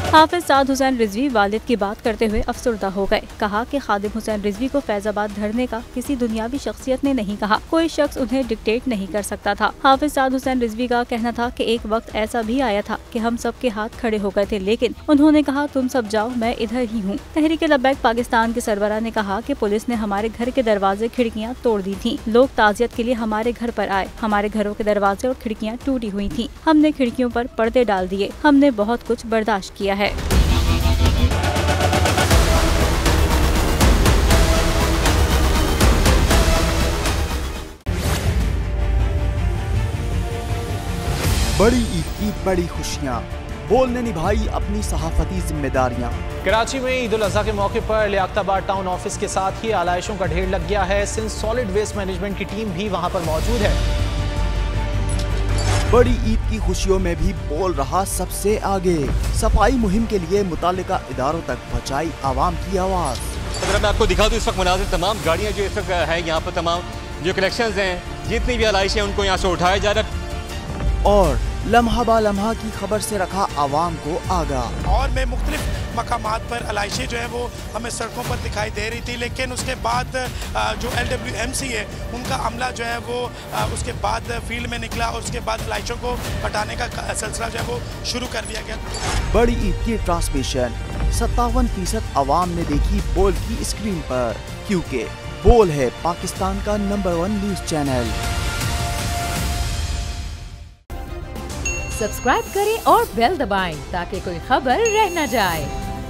हाफिज साद हुसैन रिजवी वालिद की बात करते हुए अफसरदा हो गए। कहा कि खादिम हुसैन रिजवी को फैजाबाद धरने का किसी दुनियावी शख्सियत ने नहीं कहा, कोई शख्स उन्हें डिक्टेट नहीं कर सकता था। हाफिज साद हुसैन रिजवी का कहना था कि एक वक्त ऐसा भी आया था कि हम सब के हाथ खड़े हो गए थे, लेकिन उन्होंने कहा तुम सब जाओ, मैं इधर ही हूँ। तहरीक लब्बैक पाकिस्तान के सरबराह ने कहा कि पुलिस ने हमारे घर के दरवाजे खिड़कियाँ तोड़ दी थी। लोग ताजियत के लिए हमारे घर पर आए, हमारे घरों के दरवाजे और खिड़कियाँ टूटी हुई थी। हमने खिड़कियों पर पर्दे डाल दिए, हमने बहुत कुछ बर्दाश्त किया है। बड़ी ईद की बड़ी खुशियाँ, बोल ने निभाई अपनी सहाफती जिम्मेदारियाँ। कराची में ईद उल अज़हा के मौके पर लियाकताबाद टाउन ऑफिस के साथ ही आलाइशों का ढेर लग गया है। सिंध सॉलिड वेस्ट मैनेजमेंट की टीम भी वहां पर मौजूद है। बड़ी ईद की खुशियों में भी बोल रहा सबसे आगे, सफाई मुहिम के लिए मुतालिका इदारों तक पहुँचाई आवाम की आवाज़। अगर मैं आपको दिखा दूं इस वक्त मनाजिर, तमाम गाड़ियाँ जो इस वक्त है यहाँ पर, तमाम जो कलेक्शंस हैं, जितनी भी आलाइशें उनको यहाँ से उठाया जा रहा है और लम्हा बा लम्हा की खबर से रखा आवाम को आगाह। और में मुख्तलिफ मकामात पर आलाइशें जो है वो हमें सड़कों पर दिखाई दे रही थी, लेकिन उसके बाद जो LWMC है उनका अमला जो है वो उसके बाद फील्ड में निकला और उसके बाद आलाइशों को हटाने का सिलसिला जो है वो शुरू कर दिया गया। बड़ी ईद की ट्रांसमिशन 57% आवाम ने देखी बोल की स्क्रीन पर, क्योंकि बोल है पाकिस्तान का नंबर 1 न्यूज चैनल। सब्सक्राइब करें और बेल दबाएं ताकि कोई खबर रह न जाए।